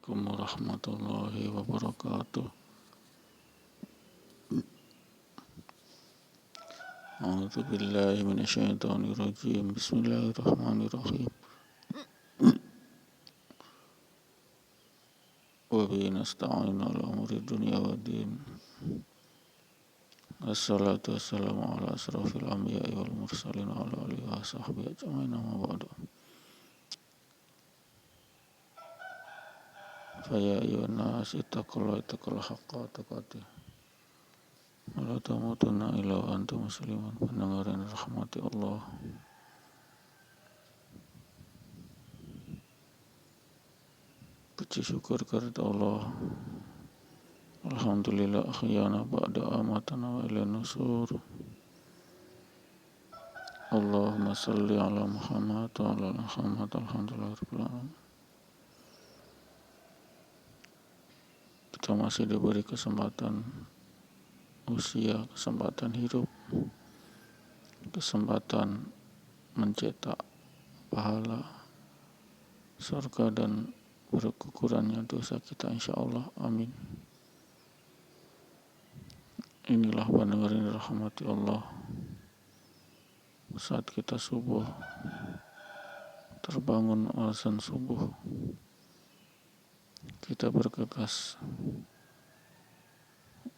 Assalamualaikum warahmatullahi wabarakatuh. A'udzu billahi minasyaitonir rajim. Bismillahirrahmanirrahim. Wa bihi nasta'inu ala umuri dunya waddin. Assalatu wassalamu ala asrafil anbiya'i wal mursalin wa ala alihi wa sahbihi ajma'in amma ba'du. Faya ayyuhan nas ittaqullaha haqqa tuqatih. Wa la tamutunna illa wa antum muslimun. Pendengar yang dirahmati Allah. Puji syukur kepada Allah. Alhamdulillah akhyana ba'da amatana wa ila nusur. Allahumma salli ala Muhammad wa ala Muhammad. Alhamdulillah rabbil alamin. Kita masih diberi kesempatan usia, kesempatan hidup, kesempatan mencetak pahala surga dan berkukurannya dosa kita insyaallah. Amin. Inilah pendengar yang dirahmati Allah. Saat kita subuh, terbangun azan subuh, kita bergegas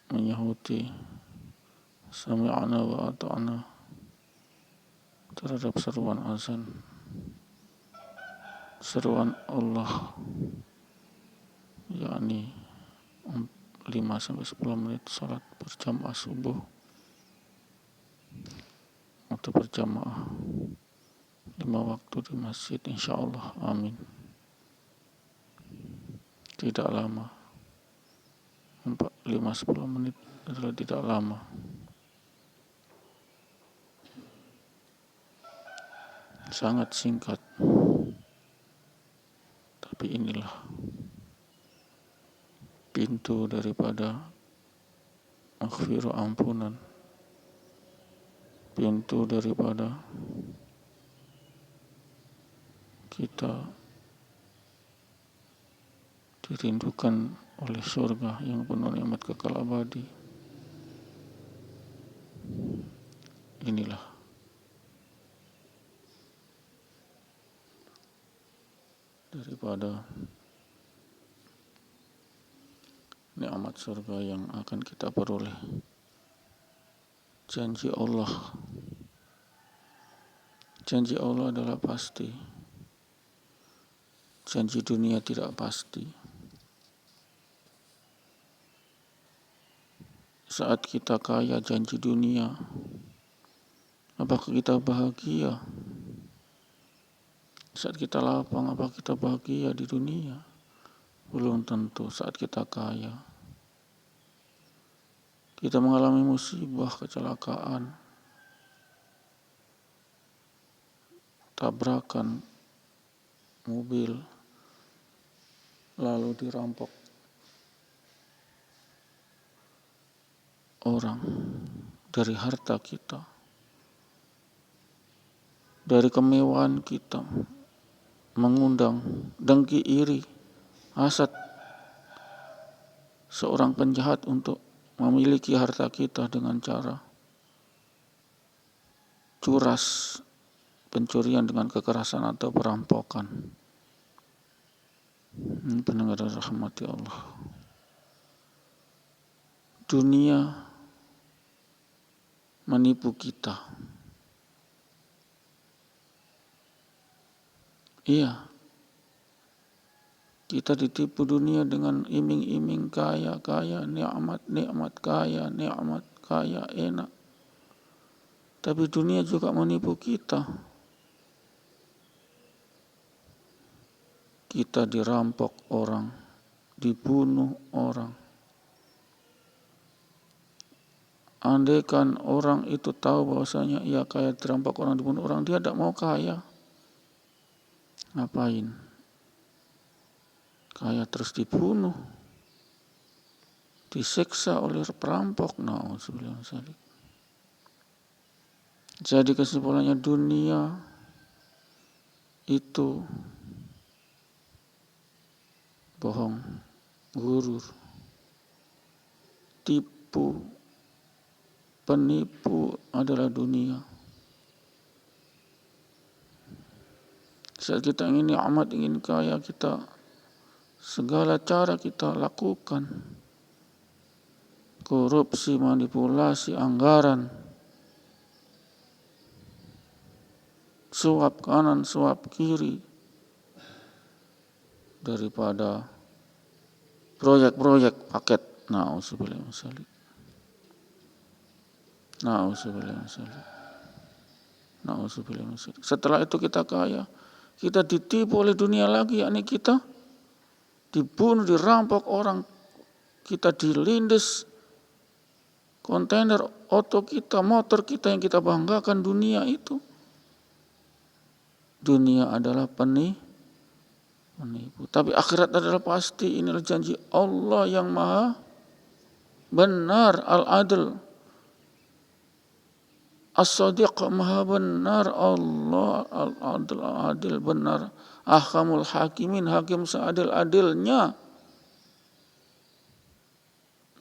menyahuti sami'ana wa ata'na terhadap seruan azan, seruan Allah, yakni 5-10 menit salat berjamaah subuh atau berjamaah 5 waktu di masjid insyaallah. Amin. Tidak lama, 5-10 menit adalah tidak lama. Sangat singkat. Tapi inilah pintu daripada maghfirah, ampunan, pintu daripada kita dirindukan oleh surga yang penuh nikmat kekal abadi. Inilah daripada nikmat surga yang akan kita peroleh. Janji Allah adalah pasti. Janji dunia tidak pasti. Saat kita kaya janji dunia, apakah kita bahagia? Saat kita lapang, apakah kita bahagia di dunia? Belum tentu. Saat kita kaya, kita mengalami musibah, kecelakaan, tabrakan mobil, lalu dirampok orang dari harta kita, dari kemewahan kita, mengundang dengki, iri, hasad seorang penjahat untuk memiliki harta kita dengan cara curas, pencurian dengan kekerasan atau perampokan. Pendengar rahmati Allah. Dunia menipu kita. Iya, kita ditipu dunia dengan iming-iming kaya, nikmat kaya, enak. Tapi dunia juga menipu kita. Kita dirampok orang, dibunuh orang. Andaikan orang itu tahu bahwasanya ia kaya, dirampok orang, dibunuh orang, dia tidak mau kaya. Ngapain? Kaya terus dibunuh, disiksa oleh perampok. Na'udzubillah. Jadi kesimpulannya, dunia itu bohong, gurur, tipu, penipu adalah dunia. Saat kita ingin nikmat, ingin kaya, kita segala cara kita lakukan. Korupsi, manipulasi, anggaran, suap kanan, suap kiri, daripada proyek-proyek paket. Na'udzubillah min dzalik. Na'udzubillah min dzalik. Na'udzubillah min dzalik. Setelah itu kita kaya, kita ditipu oleh dunia lagi, yakni kita dibunuh, dirampok orang, kita dilindas kontainer, oto kita, motor kita yang kita banggakan. Dunia itu, dunia adalah penipu. Tapi akhirat adalah pasti. Inilah janji Allah yang maha benar, al-adil, as-sadiq, maha benar. Allah al-adil, benar. Ahkamul hakimin, hakim seadil-adilnya.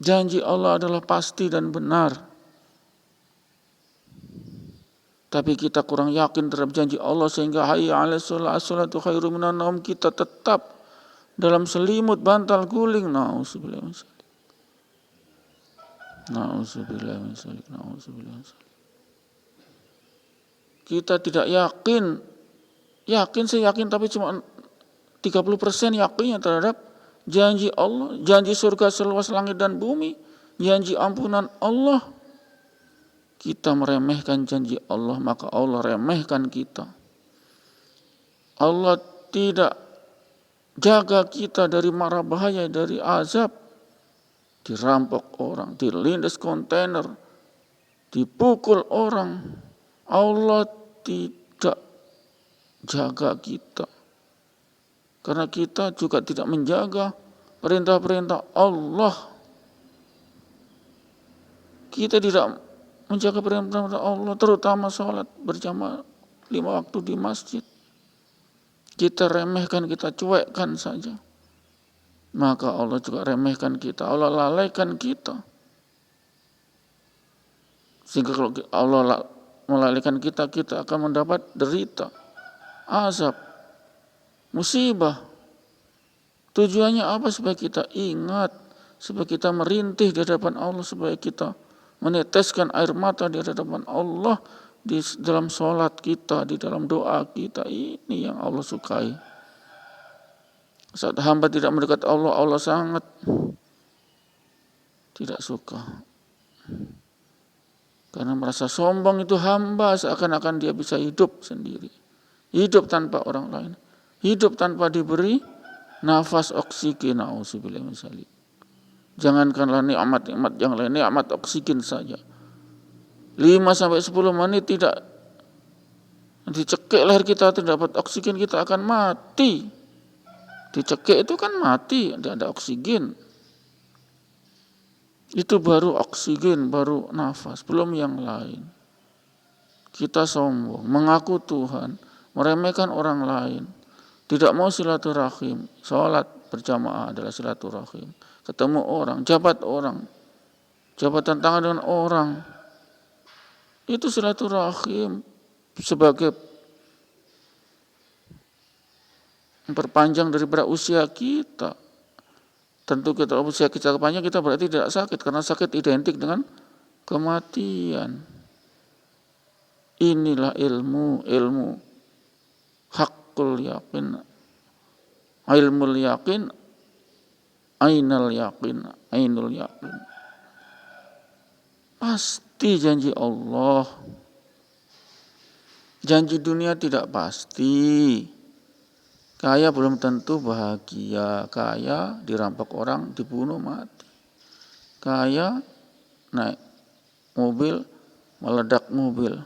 Janji Allah adalah pasti dan benar. Tapi kita kurang yakin terhadap janji Allah, sehingga hayya 'alas shalah, as-salatu khairum minan naum, kita tetap dalam selimut bantal guling. Na'udzubillah min dzalik. Na'udzubillah min dzalik. Na'udzubillah min dzalik. Kita tidak yakin saya yakin, tapi cuma 30% yakinnya terhadap janji Allah, janji surga seluas langit dan bumi, janji ampunan Allah. Kita meremehkan janji Allah, maka Allah remehkan kita. Allah tidak jaga kita dari mara bahaya, dari azab, dirampok orang, dilindas kontainer, dipukul orang. Allah tidak jaga kita, karena kita juga tidak menjaga perintah-perintah Allah. Kita tidak menjaga perintah Allah, terutama sholat berjamaah 5 waktu di masjid. Kita remehkan, kita cuekkan saja, maka Allah juga remehkan kita, Allah lalaikan kita. Sehingga kalau Allah melalaikan kita, kita akan mendapat derita, azab, musibah. Tujuannya apa? Supaya kita ingat, supaya kita merintih di hadapan Allah, supaya kita meneteskan air mata di hadapan Allah di dalam sholat kita, di dalam doa kita. Ini yang Allah sukai. Saat hamba tidak mendekat Allah, Allah sangat tidak suka. Karena merasa sombong itu hamba, seakan-akan dia bisa hidup sendiri, hidup tanpa orang lain, hidup tanpa diberi nafas oksigen. Na'udzubillah min dzalik. Jangankanlah nikmat-nikmat yang lain, nikmat oksigen saja 5-10 menit tidak dicekik leher kita, tidak dapat oksigen, kita akan mati. Dicekik itu kan mati, tidak ada oksigen. Itu baru oksigen, baru nafas, belum yang lain. Kita sombong, mengaku Tuhan, meremehkan orang lain, tidak mau silaturahim. Sholat berjamaah adalah silaturahim. Ketemu orang, jabatan tangan dengan orang, itu silaturahim sebagai memperpanjang daripada usia kita. Tentu kita usia kita panjang, kita berarti tidak sakit, karena sakit identik dengan kematian. Inilah ilmu hakul yakin, ilmul yakin, ainul yakin. Pasti janji Allah. Janji dunia tidak pasti. Kaya belum tentu bahagia. Kaya dirampok orang, dibunuh, mati. Kaya naik mobil, meledak mobil.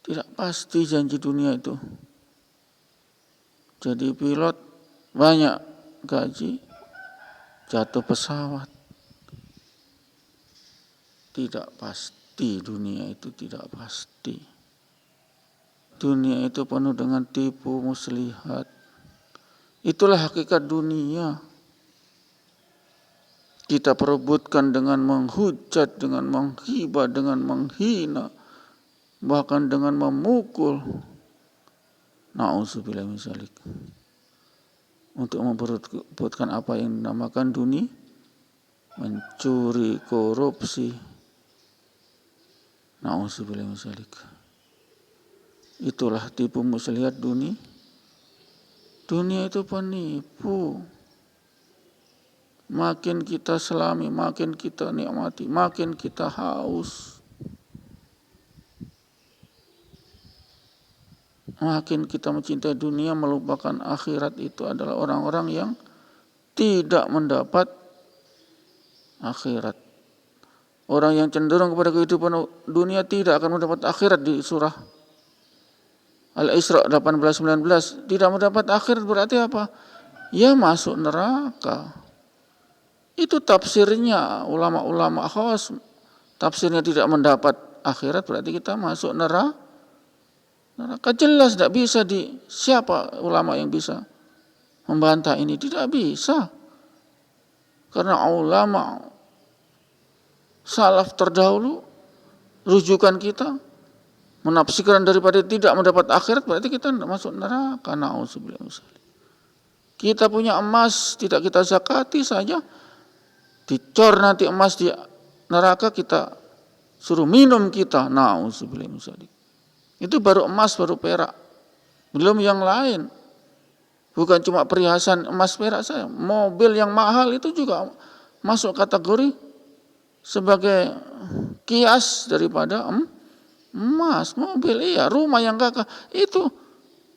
Tidak pasti janji dunia itu. Jadi pilot banyak gaji, jatuh pesawat. Tidak pasti, dunia itu tidak pasti. Dunia itu penuh dengan tipu muslihat. Itulah hakikat dunia. Kita perebutkan dengan menghujat, dengan menghibah, dengan menghina, bahkan dengan memukul. Na'udzubillah min dzalik. Untuk memperebutkan apa yang dinamakan dunia, mencuri, korupsi. Na'udzubillah min dzalik. Itulah tipu muslihat dunia. Dunia itu penipu. Makin kita selami, makin kita nikmati, makin kita haus. Makin kita mencintai dunia, melupakan akhirat, itu adalah orang-orang yang tidak mendapat akhirat. Orang yang cenderung kepada kehidupan dunia tidak akan mendapat akhirat. Di surah Al-Isra 18-19, tidak mendapat akhirat berarti apa? Ya masuk neraka. Itu tafsirnya ulama-ulama khawas. Tafsirnya tidak mendapat akhirat berarti kita masuk neraka. Jelas tidak bisa siapa ulama yang bisa membantah ini? Tidak bisa. Karena ulama salaf terdahulu, rujukan kita, menafsirkan daripada tidak mendapat akhirat berarti kita tidak masuk neraka. Na'udzubillah. Kita punya emas tidak kita zakati saja, dicor nanti emas di neraka, kita suruh minum kita. Na'udzubillah. Itu baru emas, baru perak. Belum yang lain. Bukan cuma perhiasan emas perak saja. Mobil yang mahal itu juga masuk kategori sebagai kias daripada emas. Mobil, iya. Rumah yang gagah itu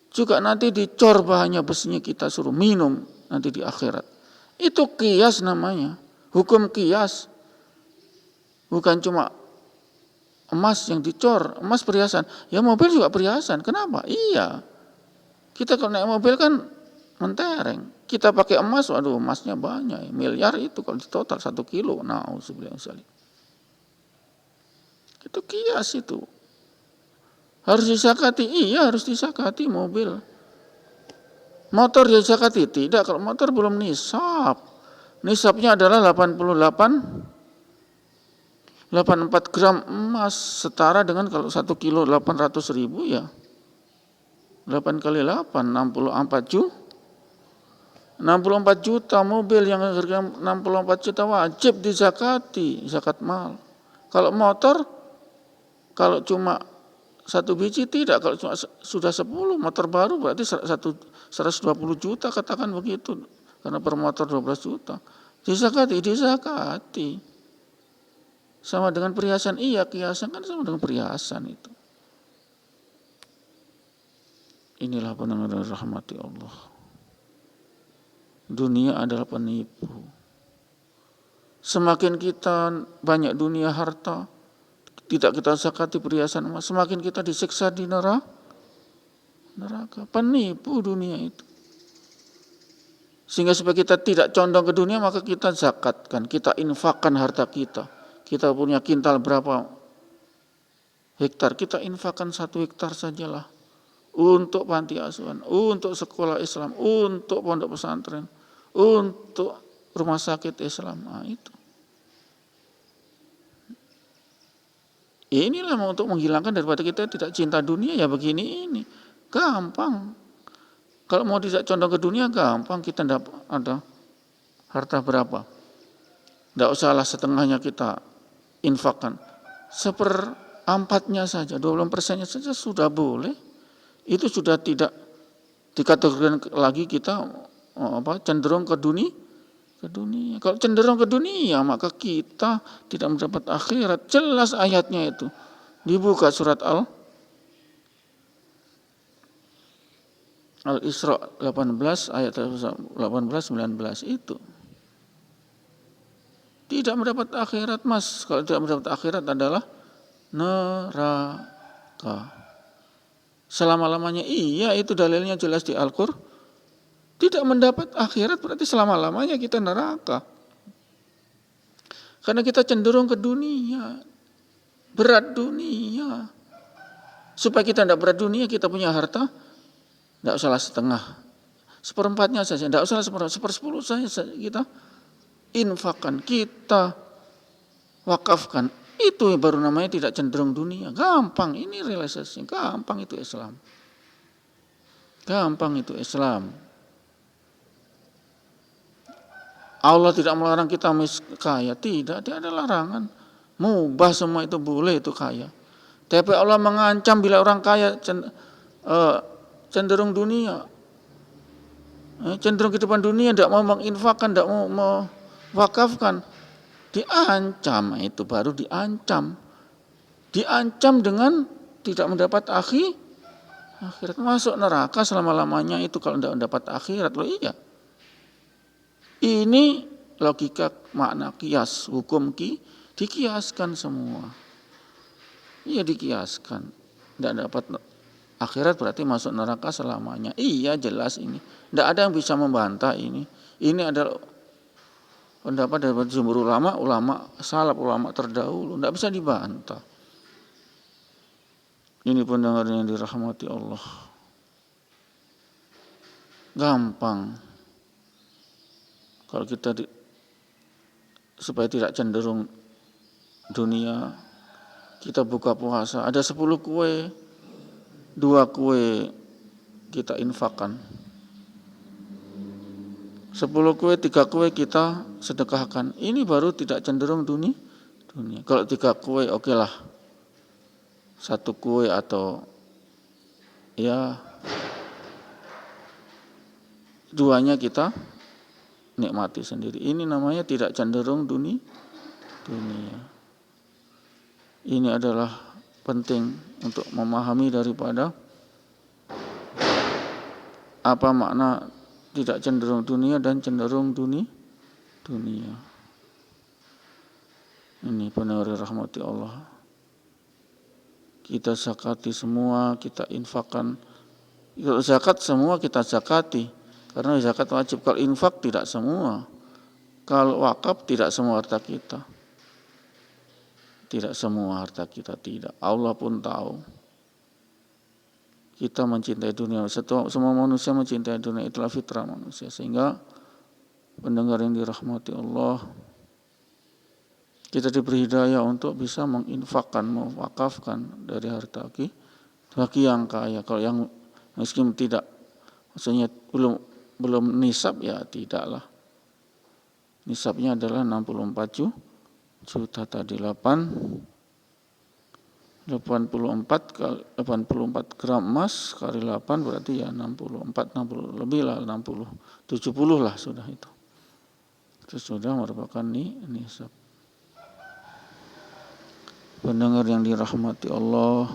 juga nanti dicor bahannya besinya, kita suruh minum nanti di akhirat. Itu kias namanya. Hukum kias. Bukan cuma emas yang dicor, emas perhiasan. Ya mobil juga perhiasan. Kenapa? Iya. Kita kalau naik mobil kan mentereng. Kita pakai emas, waduh emasnya banyak. Miliar itu kalau di total 1 kilo. Na'udzubillah. Itu kias itu. Harus disakati? Iya harus disakati mobil. Motor disakati? Tidak, kalau motor belum nisab. Nisabnya adalah 84 gram emas, setara dengan kalau 1 kilo 800.000 ya 8 kali 8 64 juta. Mobil yang harga 64 juta wajib dizakati, zakat mal. Kalau motor, kalau cuma 1 biji tidak, kalau cuma sudah 10 motor baru berarti 120 juta, katakan begitu, karena per motor 12 juta. Dizakati. Sama dengan perhiasan, iya kiasan kan sama dengan perhiasan itu. Inilah pendengar rahmati Allah. Dunia adalah penipu. Semakin kita banyak dunia harta, tidak kita zakati perhiasan emas, semakin kita disiksa di neraka. Penipu dunia itu. Sehingga supaya kita tidak condong ke dunia, maka kita zakatkan, kita infakkan harta kita. Kita punya kintal berapa hektar, kita infakkan 1 hektar sajalah. Untuk panti asuhan, untuk sekolah Islam, untuk pondok pesantren, untuk rumah sakit Islam. Nah, itu. Inilah untuk menghilangkan daripada kita tidak cinta dunia, ya begini ini. Gampang. Kalau mau tidak condong ke dunia gampang, kita ada harta berapa. Tidak usahlah setengahnya kita infakkan, 1/4 saja, 20% saja sudah boleh. Itu sudah tidak dikategorikan lagi kita cenderung ke dunia. Kalau cenderung ke dunia maka kita tidak mendapat akhirat. Jelas ayatnya itu. Dibuka surat Al-Isra 18 ayat 18-19 itu. Tidak mendapat akhirat, mas. Kalau tidak mendapat akhirat adalah neraka. Selama-lamanya, iya itu dalilnya jelas di Al-Qur'an. Tidak mendapat akhirat berarti selama-lamanya kita neraka. Karena kita cenderung ke dunia. Berat dunia. Supaya kita tidak berat dunia, kita punya harta, tidak usahlah setengah. seperempatnya saja, tidak usah sepersepuluh saja kita infakkan, kita wakafkan. Itu baru namanya tidak cenderung dunia. Gampang, ini realisasi, gampang itu Islam. Gampang itu Islam. Allah tidak melarang kita kaya, tidak ada larangan. Mubah semua itu boleh itu kaya. Tapi Allah mengancam bila orang kaya cenderung dunia. Cenderung kehidupan dunia, tidak mau menginfakkan, tidak mau mewakafkan. Diancam, itu baru diancam. Diancam dengan tidak mendapat akhirat. Masuk neraka selama-lamanya itu kalau tidak mendapat akhirat. Loh iya. Ini logika makna kias, hukum dikiaskan semua. Iya dikiaskan. Tidak dapat akhirat berarti masuk neraka selamanya. Iya jelas ini. Tidak ada yang bisa membantah ini. Ini adalah pendapat dari jumhur ulama salaf, ulama terdahulu. Tidak bisa dibantah. Ini pendengar yang dirahmati Allah. Gampang. Kalau kita supaya tidak cenderung dunia, kita buka puasa. Ada 10 kue, 2 kue kita infakkan. 10 kue, 3 kue kita sedekahkan. Ini baru tidak cenderung dunia. Kalau 3 kue oke lah. 1 kue atau ya 2-nya kita nikmati sendiri. Ini namanya tidak cenderung dunia. Ini adalah penting untuk memahami daripada apa makna tidak cenderung dunia dan cenderung dunia. Ini pendengar rahmati Allah. Kita zakati semua, kita infakkan. Kalau zakat semua kita zakati. Karena zakat wajib. Kalau infak tidak semua. Kalau wakaf tidak semua harta kita. Tidak semua harta kita, tidak. Allah pun tahu. Kita mencintai dunia. Semua manusia mencintai dunia. Itulah fitrah manusia. Sehingga pendengar yang dirahmati Allah, kita diberi hidayah untuk bisa menginfakkan, mewakafkan dari harta kita bagi yang kaya. Kalau yang miskin tidak, maksudnya belum nisab ya tidaklah. Nisabnya adalah 64 juta tadi 84 gram emas kali 8 berarti ya 60 lebih lah 70 lah sudah itu. Itu sudah merupakan nisab. Pendengar yang dirahmati Allah,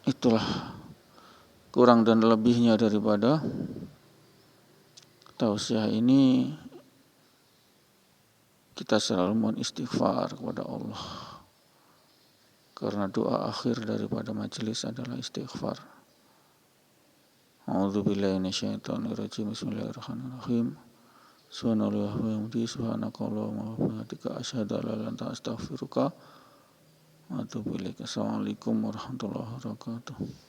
itulah kurang dan lebihnya daripada tausiah ini. Kita selalu mohon istighfar kepada Allah, karena doa akhir daripada majelis adalah istighfar. A'udzubillahi minasyaitonirrajim. Bismillahirrahmanirrahim. Subhanallah wa bihamdihi subhanakallahumma wa bihamdika asyhadu an la ilaha illa anta astaghfiruka wa atubu ilaik. Assalamualaikum warahmatullahi wabarakatuh.